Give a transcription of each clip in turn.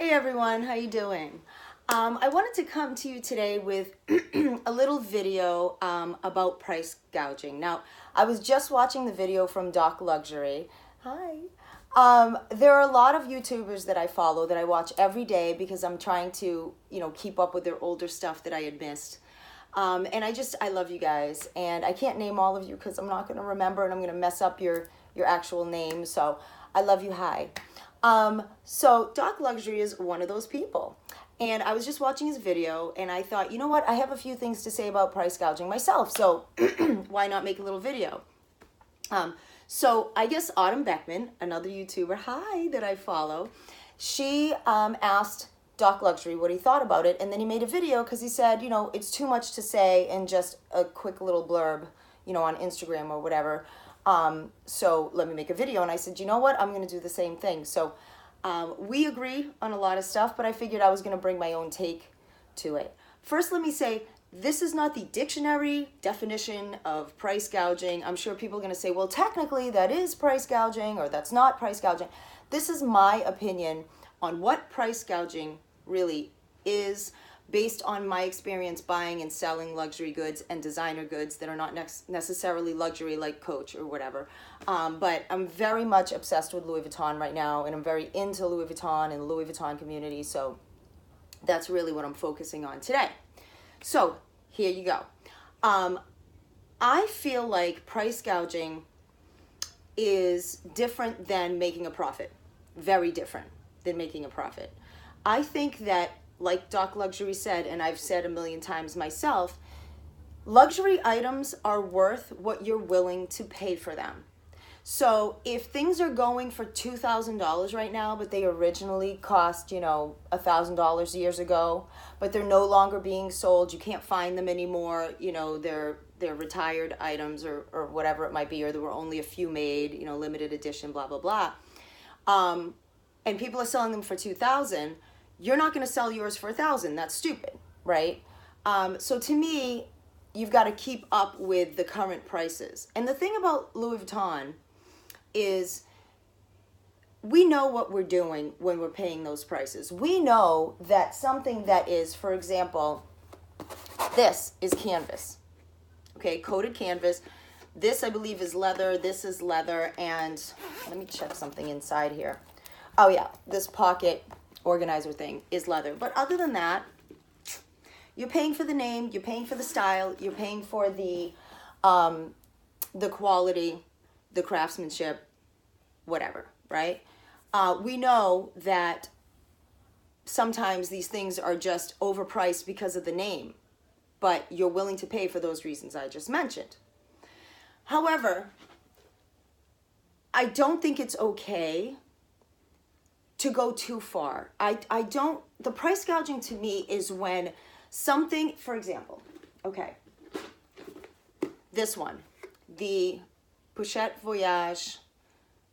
Hey everyone, how you doing? I wanted to come to you today with a little video about price gouging. Now, I was just watching the video from Doc Luxury. Hi. There are a lot of YouTubers that I follow that I watch every day because I'm trying to, keep up with their older stuff that I had missed. And I love you guys. And I can't name all of you because I'm not going to remember and I'm going to mess up your actual name. So I love you. Hi. So Doc Luxury is one of those people. And I was just watching his video and I thought, you know what? I have a few things to say about price gouging myself. So why not make a little video? So I guess Autumn Beckman, another YouTuber, hi, that I follow, she asked Doc Luxury what he thought about it. And then he made a video because he said, it's too much to say in just a quick little blurb, on Instagram or whatever. So let me make a video. And I said, you know what? I'm going to do the same thing. So we agree on a lot of stuff, but I figured I was going to bring my own take to it. First, let me say, this is not the dictionary definition of price gouging. I'm sure people are going to say, well, technically that is price gouging or that's not price gouging. This is my opinion on what price gouging really is, based on my experience buying and selling luxury goods and designer goods that are not necessarily luxury like Coach or whatever. But I'm very much obsessed with Louis Vuitton right now, and I'm very into Louis Vuitton and the Louis Vuitton community, so that's really what I'm focusing on today. So here you go. I feel like price gouging is different than making a profit. Very different than making a profit. I think that, like Doc Luxury said, and I've said a million times myself, luxury items are worth what you're willing to pay for them. So if things are going for $2,000 right now, but they originally cost, $1,000 years ago, but they're no longer being sold, you can't find them anymore, they're retired items or whatever it might be, or there were only a few made, limited edition, blah, blah, blah. And people are selling them for $2,000. You're not going to sell yours for $1,000. That's stupid, right? So to me, you've got to keep up with the current prices. And the thing about Louis Vuitton is we know what we're doing when we're paying those prices. We know that something that is, for example, this is canvas, okay, coated canvas. This, I believe, is leather. This is leather. And let me check something inside here. Oh, yeah, this pocket organizer thing is leather. But other than that, you're paying for the name, you're paying for the style, you're paying for the quality, the craftsmanship, whatever, right? We know that sometimes these things are just overpriced because of the name, but you're willing to pay for those reasons I just mentioned. However, I don't think it's okay to go too far. The price gouging to me is when something, for example, okay, this one, the Pochette Voyage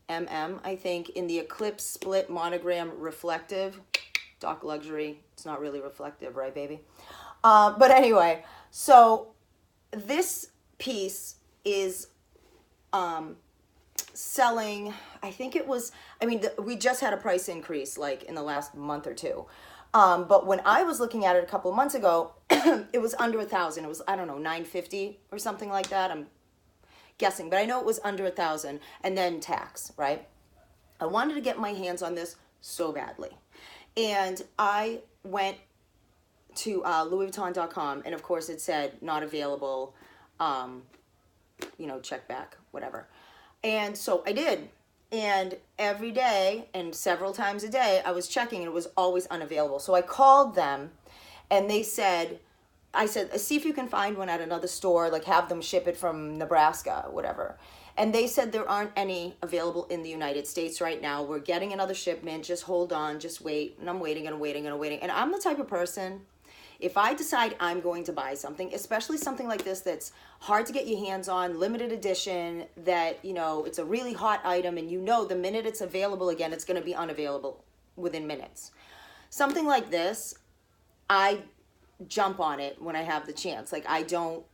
MM, I think, in the Eclipse Split Monogram Reflective, Doc Luxury, it's not really reflective, right, baby? But anyway, so this piece is selling, I think it was, we just had a price increase like in the last month or two. But when I was looking at it a couple of months ago, it was under $1,000. It was, I don't know, $950 or something like that. I'm guessing, but I know it was under $1,000 and then tax, right? I wanted to get my hands on this so badly. And I went to LouisVuitton.com, and of course it said not available, check back, whatever. And so I did. And every day and several times a day, I was checking and it was always unavailable. So I called them and they said, I said, see if you can find one at another store, like have them ship it from Nebraska, whatever. And they said there aren't any available in the United States right now. We're getting another shipment. Just hold on, just wait. And I'm waiting and I'm waiting and I'm waiting. And I'm the type of person, if I decide I'm going to buy something, especially something like this that's hard to get your hands on, limited edition, that, it's a really hot item and the minute it's available again, it's going to be unavailable within minutes. Something like this, I jump on it when I have the chance. Like I don't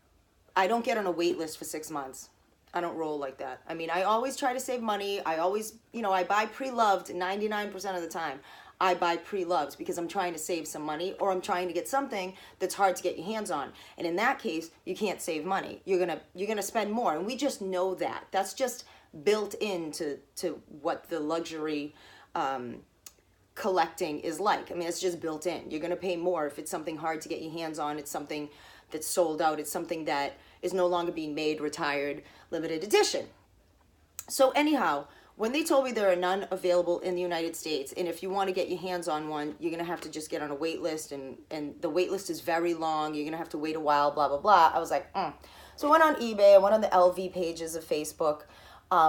get on a wait list for 6 months. I don't roll like that. I always try to save money. I always, I buy pre-loved 99% of the time. I buy pre-loved because I'm trying to save some money, or I'm trying to get something that's hard to get your hands on. And in that case, you can't save money. You're gonna spend more, and we just know that. That's just built into what the luxury collecting is like. I mean, it's just built in. You're gonna pay more if it's something hard to get your hands on. It's something that's sold out. It's something that is no longer being made, retired, limited edition. So anyhow, when they told me there are none available in the United States, and if you want to get your hands on one, you're going to have to just get on a wait list, and the wait list is very long. You're going to have to wait a while, blah, blah, blah. I was like, So I went on eBay. I went on the LV pages of Facebook,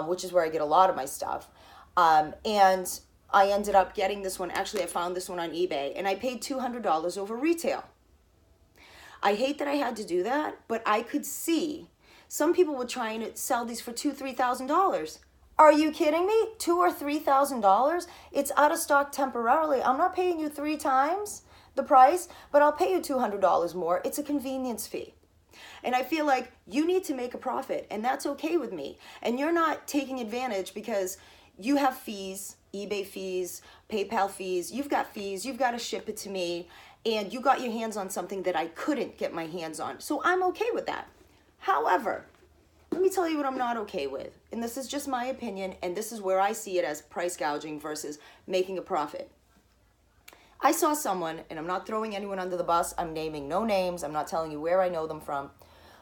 which is where I get a lot of my stuff. And I ended up getting this one. Actually, I found this one on eBay, and I paid $200 over retail. I hate that I had to do that, but I could see some people were trying to sell these for $2,000, $3,000. Are you kidding me? $2,000 or $3,000? It's out of stock temporarily. I'm not paying you 3 times the price, but I'll pay you $200 more. It's a convenience fee. And I feel like you need to make a profit, and that's okay with me. And you're not taking advantage because you have fees, eBay fees, PayPal fees. You've got fees. You've got to ship it to me, and you got your hands on something that I couldn't get my hands on. So I'm okay with that. However, let me tell you what I'm not okay with. And this is just my opinion, and this is where I see it as price gouging versus making a profit. I saw someone, and I'm not throwing anyone under the bus. I'm naming no names. I'm not telling you where I know them from.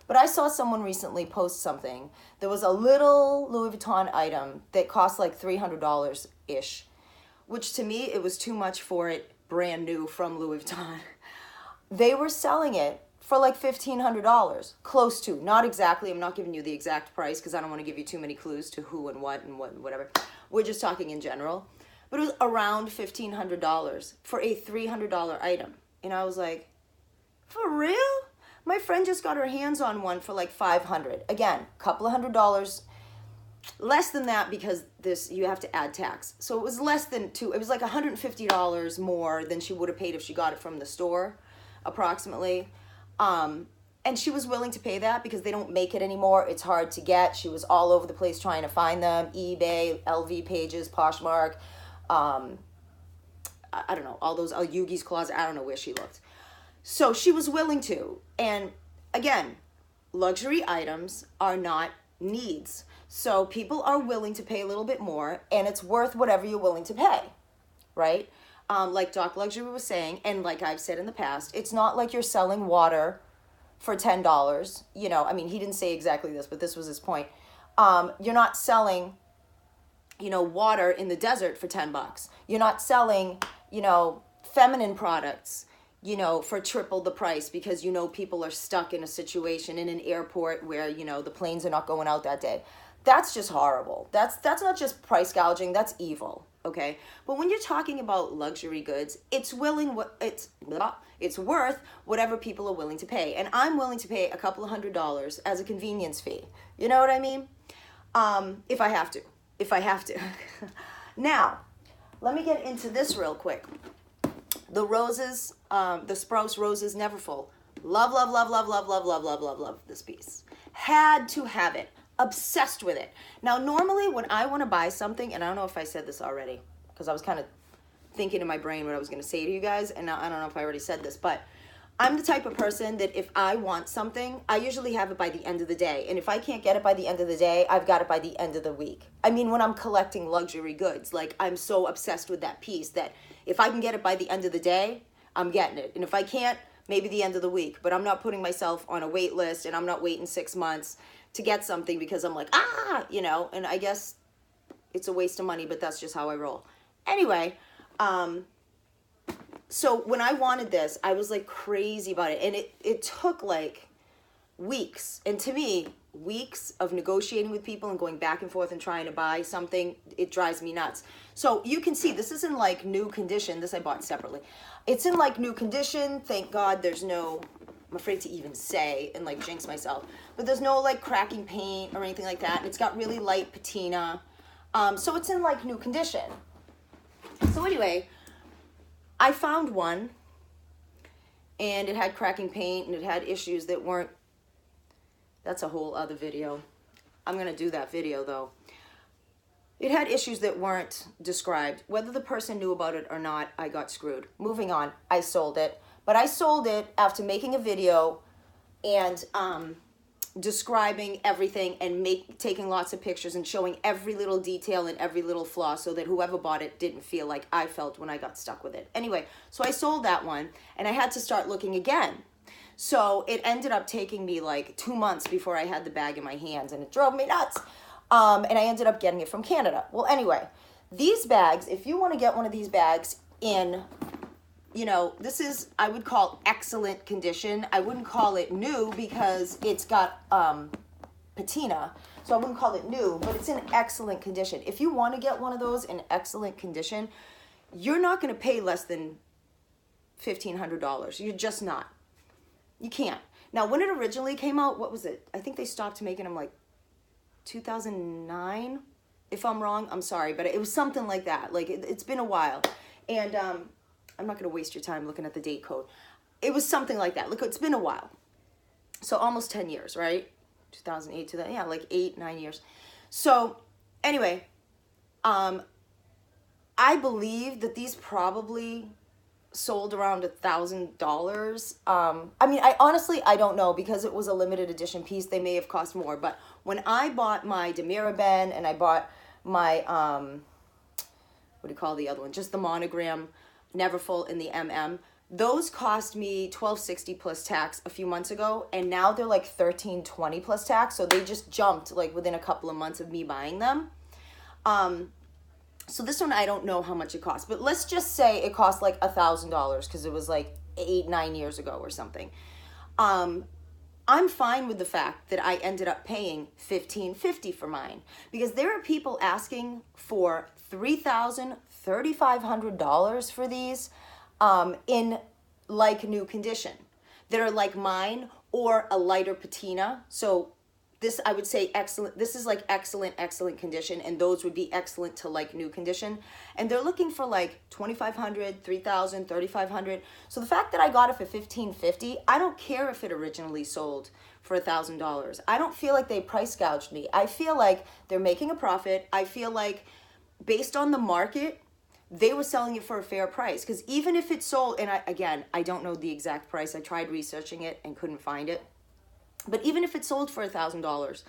But I saw someone recently post something. There was a little Louis Vuitton item that cost like $300-ish, which to me, it was too much for it brand new from Louis Vuitton. They were selling it for like $1,500, close to, not exactly. I'm not giving you the exact price because I don't want to give you too many clues to who and what and whatever. We're just talking in general. But it was around $1,500 for a $300 item. And I was like, for real? My friend just got her hands on one for like $500. Again, a couple of $100, less than that because you have to add tax. So it was less than it was like $150 more than she would have paid if she got it from the store, approximately. And she was willing to pay that because they don't make it anymore. It's hard to get. She was all over the place trying to find them. eBay, LV pages, Poshmark, I don't know, all those, Yugi's Closet, I don't know where she looked. So she was willing to. And again, luxury items are not needs. So people are willing to pay a little bit more, and it's worth whatever you're willing to pay, right? Like Doc Luxury was saying, and like I've said in the past, it's not like you're selling water for $10. You know, I mean, he didn't say exactly this, but this was his point. You're not selling, water in the desert for $10. You're not selling, feminine products, for triple the price because, people are stuck in a situation in an airport where, the planes are not going out that day. That's just horrible. That's not just price gouging. That's evil. Okay. But when you're talking about luxury goods, it's worth whatever people are willing to pay. And I'm willing to pay a couple of $100 as a convenience fee. You know what I mean? If I have to. Now, let me get into this real quick. The roses, the Sprouse Roses Neverfull. Love, love, love, love, love, love, love, love, love, love this piece. Had to have it. Obsessed with it. Now, normally when I want to buy something, and I don't know if I said this already, because I was kind of thinking in my brain what I was going to say to you guys, and I don't know if I already said this, but I'm the type of person that if I want something, I usually have it by the end of the day. And if I can't get it by the end of the day, I've got it by the end of the week. I mean, when I'm collecting luxury goods, like I'm so obsessed with that piece that if I can get it by the end of the day, I'm getting it. And if I can't, maybe the end of the week. But I'm not putting myself on a wait list, and I'm not waiting 6 months to get something because I'm like, and I guess it's a waste of money, but that's just how I roll. Anyway, so when I wanted this, I was like crazy about it. And it took like weeks. And to me, weeks of negotiating with people and going back and forth and trying to buy something, it drives me nuts. So you can see this is in like new condition. This I bought separately. It's in like new condition. Thank God there's no, I'm afraid to even say and like jinx myself, but there's no like cracking paint or anything like that. And it's got really light patina. So it's in like new condition. So anyway, I found one and it had cracking paint and it had issues that weren't, that's a whole other video. I'm going to do that video though. It had issues that weren't described. Whether the person knew about it or not, I got screwed. Moving on, I sold it. But I sold it after making a video and describing everything and taking lots of pictures and showing every little detail and every little flaw so that whoever bought it didn't feel like I felt when I got stuck with it. Anyway, so I sold that one and I had to start looking again. So it ended up taking me like 2 months before I had the bag in my hands, and it drove me nuts. And I ended up getting it from Canada. Well, anyway, these bags, if you want to get one of these bags in, you know, this is, I would call excellent condition. I wouldn't call it new because it's got patina. So I wouldn't call it new, but it's in excellent condition. If you want to get one of those in excellent condition, you're not going to pay less than $1,500. You're just not. You can't. Now, when it originally came out, what was it? I think they stopped making them like 2009. If I'm wrong, I'm sorry, but it was something like that. Like it's been a while. And I'm not going to waste your time looking at the date code. It was something like that. Look, it's been a while. So almost 10 years, right? 2008 to that, yeah, like 8-9 years. So anyway, I believe that these probably sold around $1,000. I mean, I don't know, because it was a limited edition piece. They may have cost more, but when I bought my Demira Ben and I bought my what do you call the other one? Just the monogram Neverfull in the MM. Those cost me $1,260 plus tax a few months ago, and now they're like $1,320 plus tax. So they just jumped like within a couple of months of me buying them. So this one, I don't know how much it costs, but let's just say it cost like $1,000 because it was like 8-9 years ago or something. I'm fine with the fact that I ended up paying $1,550 for mine, because there are people asking for $3,000, $3,500 for these in like new condition that are like mine or a lighter patina. So this, I would say excellent. This is like excellent condition, and those would be excellent to like new condition. And they're looking for like $2,500, $3,000, $3,500. So the fact that I got it for $1,550, I don't care if it originally sold for $1,000. I don't feel like they price gouged me. I feel like they're making a profit. I feel like based on the market, they were selling it for a fair price. Because even if it sold, and I don't know the exact price. I tried researching it and couldn't find it. But even if it sold for $1,000,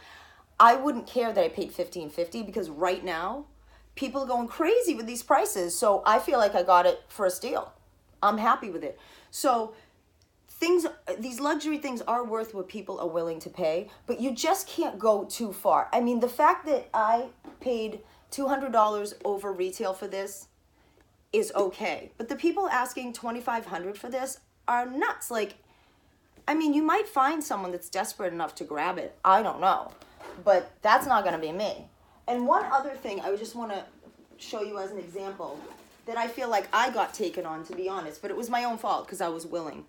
I wouldn't care that I paid $1,550, because right now, people are going crazy with these prices. So I feel like I got it for a steal. I'm happy with it. So these luxury things are worth what people are willing to pay, but you just can't go too far. I mean, the fact that I paid $200 over retail for this is okay. But the people asking $2,500 for this are nuts. Like, I mean, you might find someone that's desperate enough to grab it. I don't know. But that's not going to be me. And one other thing I just want to show you as an example that I feel like I got taken on, to be honest, but it was my own fault because I was willing,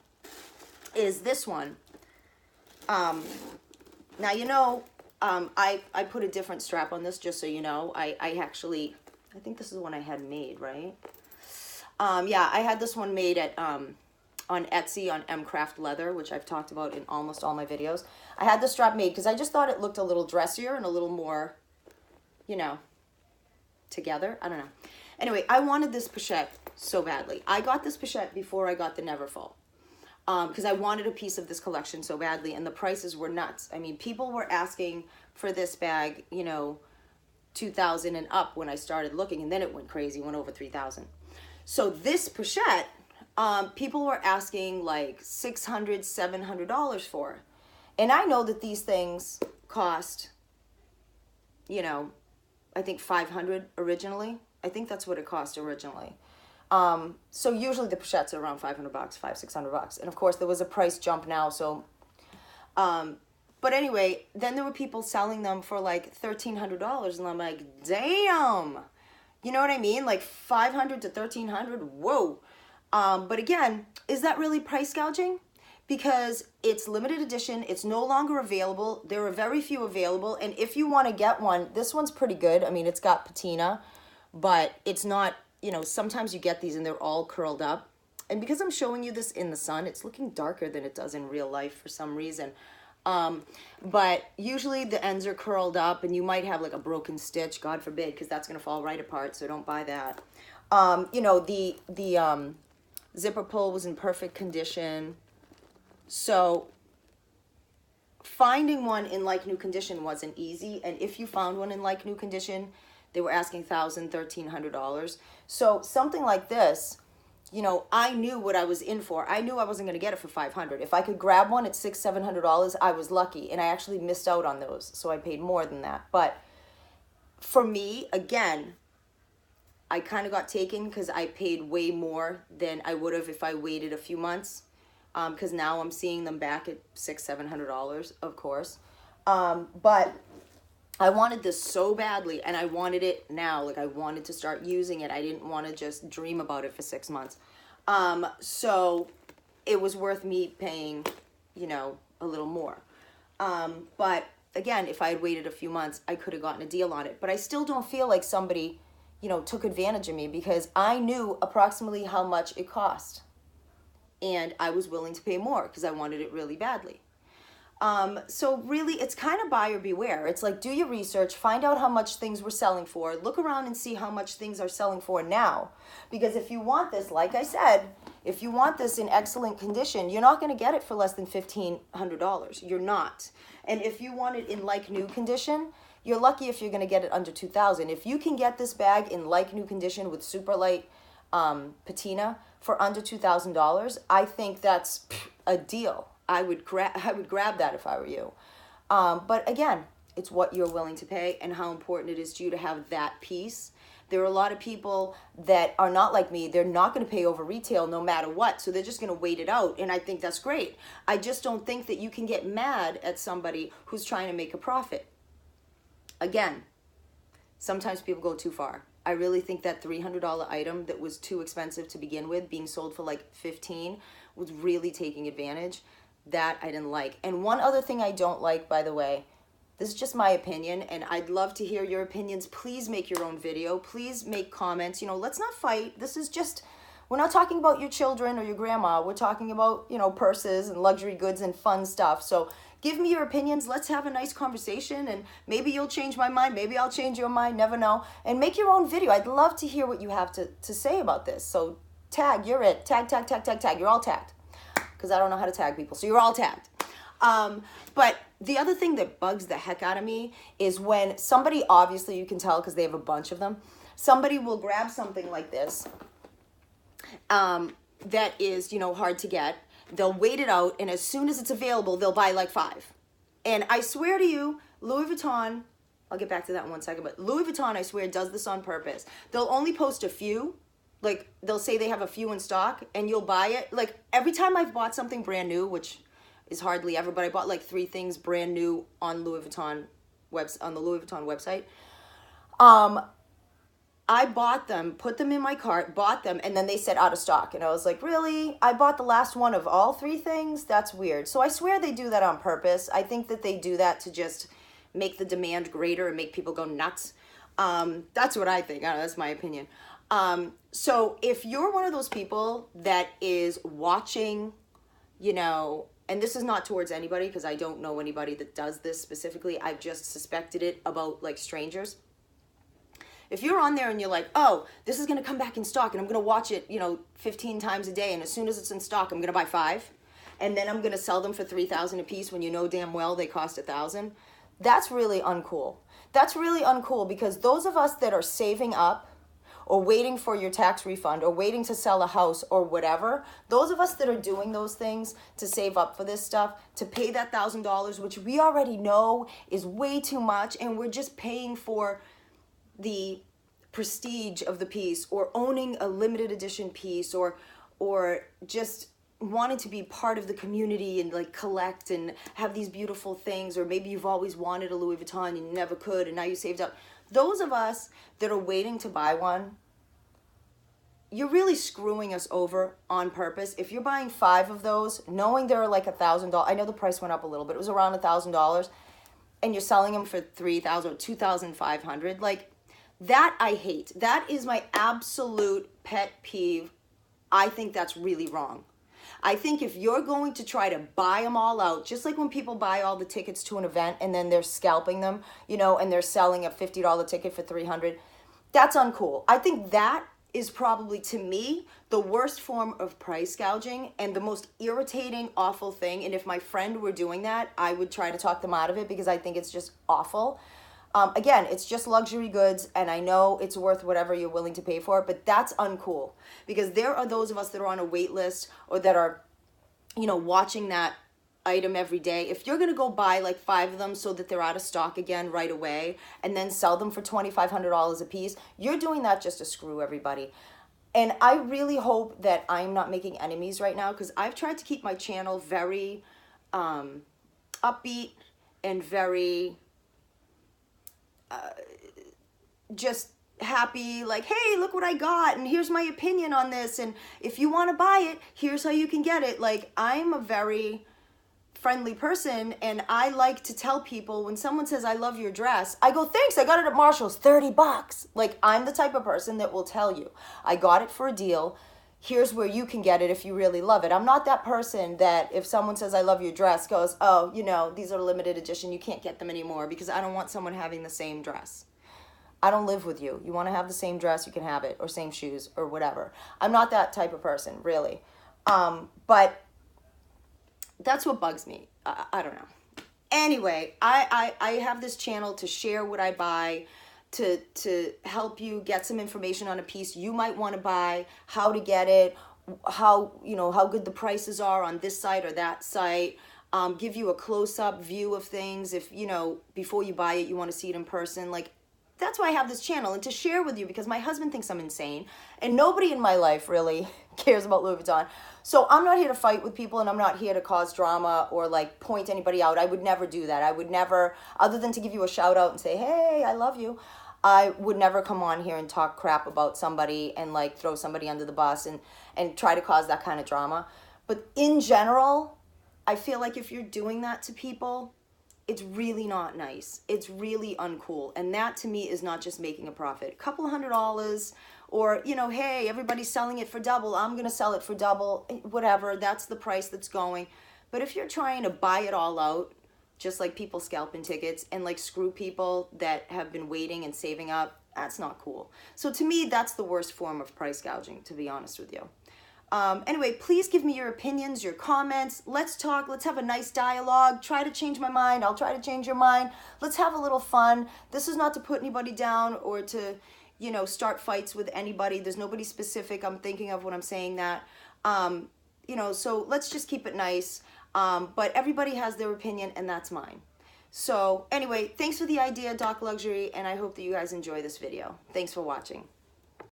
is this one. Now, you know, I put a different strap on this, just so you know. I think this is the one I had made, right? Yeah, I had this one made at... on Etsy on M-Craft Leather, which I've talked about in almost all my videos. I had the strap made because I just thought it looked a little dressier and a little more, you know, together. I don't know. Anyway, I wanted this pochette so badly. I got this pochette before I got the Neverfull because I wanted a piece of this collection so badly, and the prices were nuts. I mean, people were asking for this bag, you know, $2,000 and up when I started looking, and then it went crazy, went over $3,000. So this pochette, people were asking like $600, $700 for. And I know that these things cost, you know, I think $500 originally. I think that's what it cost originally. So usually the pochettes are around $500, $600. And of course there was a price jump now. So, but anyway, then there were people selling them for like $1,300, and I'm like, damn, you know what I mean? Like $500 to $1,300. Whoa. But again, is that really price gouging? Because it's limited edition, it's no longer available, there are very few available, and if you want to get one, this one's pretty good. I mean, it's got patina, but it's not, you know, sometimes you get these and they're all curled up. And because I'm showing you this in the sun, it's looking darker than it does in real life for some reason. But usually the ends are curled up, and you might have like a broken stitch, God forbid, because that's going to fall right apart, so don't buy that. You know, the zipper pull was in perfect condition. So finding one in like new condition wasn't easy, and if you found one in like new condition, they were asking $1,000, $1,300. So something like this, you know, I knew what I was in for. I knew I wasn't going to get it for $500. If I could grab one at $600, $700, I was lucky, and I actually missed out on those, so I paid more than that. But for me, again, I kind of got taken because I paid way more than I would have if I waited a few months. Because now I'm seeing them back at $600, $700, of course. But I wanted this so badly, and I wanted it now. Like, I wanted to start using it. I didn't want to just dream about it for 6 months. So it was worth me paying, you know, a little more. But again, if I had waited a few months, I could have gotten a deal on it. But I still don't feel like somebody, you know, took advantage of me, because I knew approximately how much it cost. And I was willing to pay more because I wanted it really badly. So really, it's kind of buyer beware. It's like, do your research, find out how much things were selling for, look around and see how much things are selling for now. Because if you want this, like I said, if you want this in excellent condition, you're not going to get it for less than $1,500. You're not. And if you want it in like new condition, you're lucky if you're going to get it under $2,000. If you can get this bag in like new condition with super light patina for under $2,000, I think that's a deal. I would grab that if I were you. But again, it's what you're willing to pay and how important it is to you to have that piece. There are a lot of people that are not like me. They're not going to pay over retail no matter what, so they're just going to wait it out, and I think that's great. I just don't think that you can get mad at somebody who's trying to make a profit. Again, sometimes people go too far. I really think that $300 item that was too expensive to begin with, being sold for like $15, was really taking advantage. That I didn't like. And one other thing I don't like, by the way, this is just my opinion, and I'd love to hear your opinions. Please make your own video. Please make comments. You know, let's not fight. This is just, we're not talking about your children or your grandma. We're talking about, you know, purses and luxury goods and fun stuff. So give me your opinions. Let's have a nice conversation, and maybe you'll change my mind. Maybe I'll change your mind. Never know. And make your own video. I'd love to hear what you have to say about this. So tag, you're it. Tag, tag, tag, tag, tag. You're all tagged, because I don't know how to tag people. So you're all tagged. But the other thing that bugs the heck out of me is when somebody, obviously you can tell because they have a bunch of them, somebody will grab something like this that is, you know, hard to get. They'll wait it out, and as soon as it's available, they'll buy like 5. And I swear to you, Louis Vuitton, I'll get back to that in 1 second, but Louis Vuitton, I swear, does this on purpose. They'll only post a few. Like, they'll say they have a few in stock, and you'll buy it. Like, every time I've bought something brand new, which is hardly ever, but I bought like 3 things brand new on Louis Vuitton on the Louis Vuitton website. I bought them, put them in my cart, bought them, and then they said out of stock. And I was like, really? I bought the last one of all 3 things? That's weird. So I swear they do that on purpose. I think that they do that to just make the demand greater and make people go nuts. That's what I think. I don't know, that's my opinion. So if you're one of those people that is watching, you know, and this is not towards anybody because I don't know anybody that does this specifically. I've just suspected it about like strangers. If you're on there and you're like, oh, this is going to come back in stock and I'm going to watch it, you know, 15 times a day. And as soon as it's in stock, I'm going to buy 5. And then I'm going to sell them for $3,000 a piece when you know damn well they cost $1,000. That's really uncool. That's really uncool, because those of us that are saving up or waiting for your tax refund or waiting to sell a house or whatever, those of us that are doing those things to save up for this stuff, to pay that $1,000, which we already know is way too much, and we're just paying for the prestige of the piece or owning a limited edition piece or just wanting to be part of the community and like collect and have these beautiful things, or maybe you've always wanted a Louis Vuitton and you never could and now you saved up. Those of us that are waiting to buy one, you're really screwing us over on purpose. If you're buying 5 of those, knowing they're like $1,000, I know the price went up a little bit, it was around $1,000, and you're selling them for $3,000 or $2,500, like that I hate. That is my absolute pet peeve. I think that's really wrong. I think if you're going to try to buy them all out, just like when people buy all the tickets to an event and then they're scalping them, you know, and they're selling a $50 ticket for $300, that's uncool. I think that is probably, to me, the worst form of price gouging and the most irritating, awful thing. And if my friend were doing that, I would try to talk them out of it because I think it's just awful. Again, it's just luxury goods, and I know it's worth whatever you're willing to pay for it, but that's uncool because there are those of us that are on a wait list or that are, you know, watching that item every day. If you're going to go buy like 5 of them so that they're out of stock again right away and then sell them for $2,500 a piece, you're doing that just to screw everybody. And I really hope that I'm not making enemies right now because I've tried to keep my channel very upbeat and very just happy, like, hey, look what I got, and here's my opinion on this, and if you want to buy it, here's how you can get it. Like, I'm a very friendly person, and I like to tell people when someone says, I love your dress, I go, thanks, I got it at Marshall's, $30. Like, I'm the type of person that will tell you, I got it for a deal, here's where you can get it if you really love it. I'm not that person that if someone says, I love your dress, goes, oh, you know, these are limited edition, you can't get them anymore, because I don't want someone having the same dress. I don't live with you. You want to have the same dress, you can have it, or same shoes, or whatever. I'm not that type of person, really. But that's what bugs me. I don't know. Anyway, I have this channel to share what I buy, to help you get some information on a piece you might want to buy, how to get it, how, you know, how good the prices are on this site or that site, give you a close-up view of things if, you know, before you buy it, you want to see it in person. Like, that's why I have this channel, and to share with you because my husband thinks I'm insane and nobody in my life really cares about Louis Vuitton. So I'm not here to fight with people, and I'm not here to cause drama or like point anybody out. I would never do that. I would never, other than to give you a shout out and say, hey, I love you, I would never come on here and talk crap about somebody and like throw somebody under the bus and try to cause that kind of drama. But in general, I feel like if you're doing that to people, it's really not nice. It's really uncool. And that to me is not just making a profit. A couple $100, or, you know, hey, everybody's selling it for double, I'm going to sell it for double, whatever, that's the price that's going. But if you're trying to buy it all out, just like people scalping tickets, and like screw people that have been waiting and saving up, that's not cool. So to me, that's the worst form of price gouging, to be honest with you. Anyway, please give me your opinions, your comments. Let's talk. Let's have a nice dialogue. Try to change my mind. I'll try to change your mind. Let's have a little fun. This is not to put anybody down or to, you know, start fights with anybody. There's nobody specific I'm thinking of when I'm saying that. You know, so let's just keep it nice. But everybody has their opinion, and that's mine. So anyway, thanks for the idea, Doc Luxury, and I hope that you guys enjoy this video. Thanks for watching.